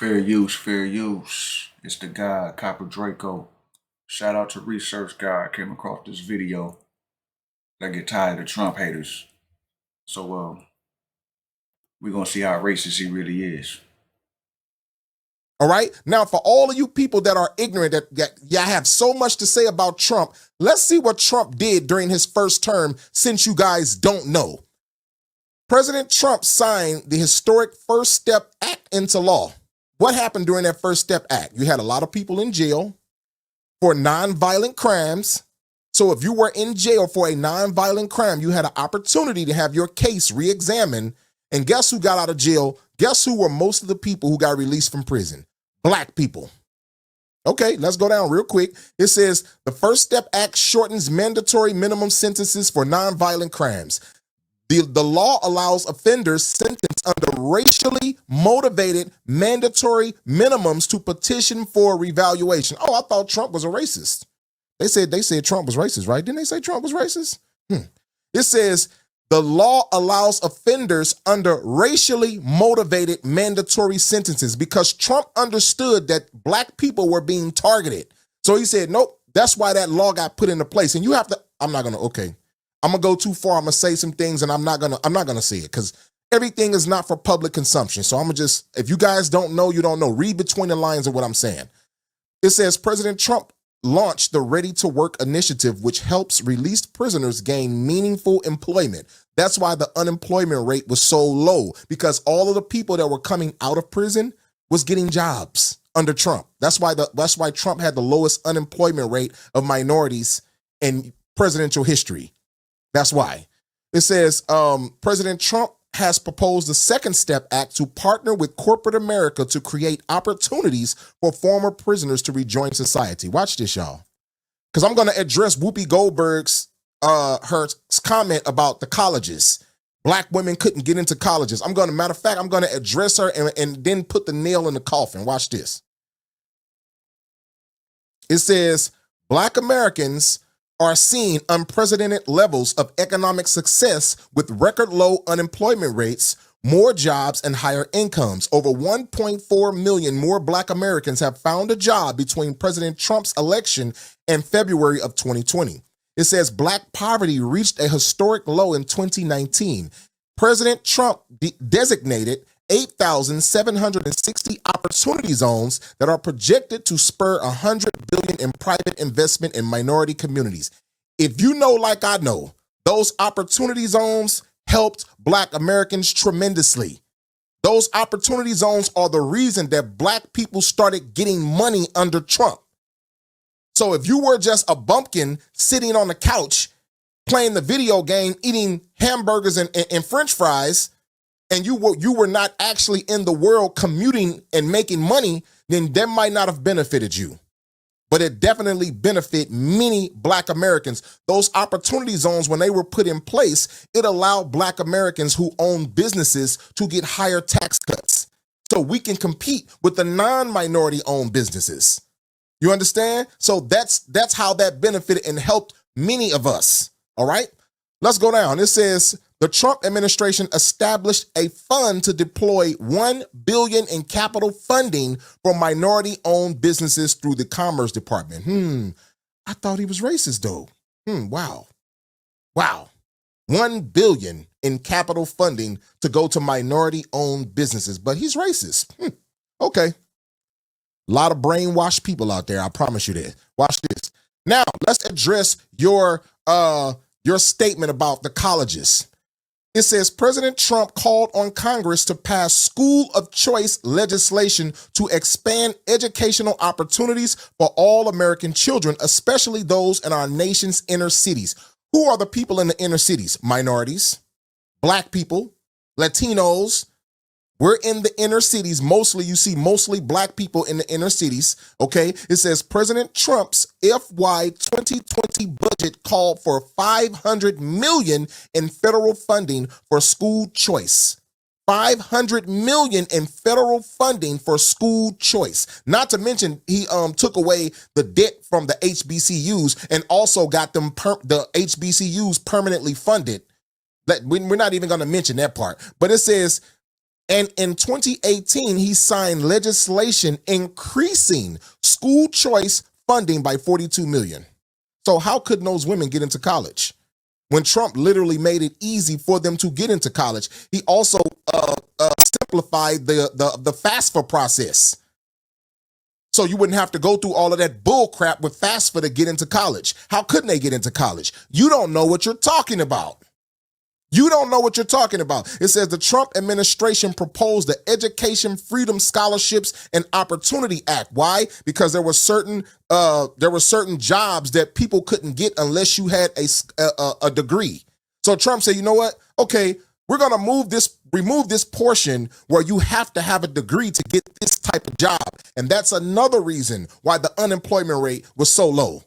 Fair use, fair use. It's the guy, Copper Draco. Shout out to Research Guy. Came across this video. I get tired of Trump haters. So we're gonna see how racist he really is. All right. Now, for all of you people that are ignorant, that have so much to say about Trump, let's see what Trump did during his first term, since you guys don't know. President Trump signed the historic First Step Act into law. What happened during that First Step Act? You had a lot of people in jail for nonviolent crimes. So if you were in jail for a nonviolent crime, you had an opportunity to have your case re-examined. And guess who got out of jail? Guess who were most of the people who got released from prison? Black people. Okay, let's go down real quick. It says the First Step Act shortens mandatory minimum sentences for nonviolent crimes. The law allows offenders sentenced under racially motivated mandatory minimums to petition for revaluation. Oh, I thought Trump was a racist. They said Trump was racist, right? Didn't they say Trump was racist? It says the law allows offenders under racially motivated mandatory sentences because Trump understood that black people were being targeted. So he said, nope, that's why that law got put into place. And you have to, I'm going to go too far. I'm going to say some things and I'm not going to say it because everything is not for public consumption. So I'm going to just, if you guys don't know, you don't know. Read between the lines of what I'm saying. It says President Trump launched the Ready to Work initiative, which helps released prisoners gain meaningful employment. That's why the unemployment rate was so low, because all of the people that were coming out of prison was getting jobs under Trump. That's why Trump had the lowest unemployment rate of minorities in presidential history. That's why. It says President Trump has proposed the Second Step Act to partner with corporate America to create opportunities for former prisoners to rejoin society. Watch this, y'all. Because I'm going to address Whoopi Goldberg's her comment about the colleges. Black women couldn't get into colleges. Matter of fact, I'm going to address her and then put the nail in the coffin. Watch this. It says, Black Americans are seeing unprecedented levels of economic success with record low unemployment rates, more jobs, and higher incomes. Over 1.4 million more Black Americans have found a job between President Trump's election and February of 2020. It says Black poverty reached a historic low in 2019. President Trump designated 8,760 opportunity zones that are projected to spur $100 billion in private investment in minority communities. If you know, like I know, those opportunity zones helped Black Americans tremendously. Those opportunity zones are the reason that Black people started getting money under Trump. So if you were just a bumpkin sitting on the couch playing the video game, eating hamburgers and French fries, and you were not actually in the world commuting and making money, then that might not have benefited you. But it definitely benefited many Black Americans. Those opportunity zones, when they were put in place, it allowed Black Americans who own businesses to get higher tax cuts. So we can compete with the non-minority owned businesses. You understand? So that's how that benefited and helped many of us. All right, let's go down. It says the Trump administration established a fund to deploy $1 billion in capital funding for minority-owned businesses through the Commerce Department. I thought he was racist, though. Wow. $1 billion in capital funding to go to minority-owned businesses, but he's racist. Okay. A lot of brainwashed people out there, I promise you that. Watch this. Now, let's address your statement about the colleges. It says President Trump called on Congress to pass school of choice legislation to expand educational opportunities for all American children, especially those in our nation's inner cities. Who are the people in the inner cities? Minorities, Black people, Latinos. We're in the inner cities. You see mostly Black people in the inner cities, okay? It says President Trump's FY 2020 budget called for $500 million in federal funding for school choice. $500 million in federal funding for school choice. Not to mention, he took away the debt from the HBCUs and also got them the HBCUs permanently funded. We're not even going to mention that part. But it says, And in 2018, he signed legislation increasing school choice funding by 42 million. So how could those women get into college? When Trump literally made it easy for them to get into college, he also simplified the FAFSA process. So you wouldn't have to go through all of that bull crap with FAFSA to get into college. How couldn't they get into college? You don't know what you're talking about. You don't know what you're talking about. It says the Trump administration proposed the Education Freedom Scholarships and Opportunity Act. Why? Because there were certain jobs that people couldn't get unless you had a degree. So Trump said, you know what? Okay, we're gonna remove this portion where you have to have a degree to get this type of job. And that's another reason why the unemployment rate was so low.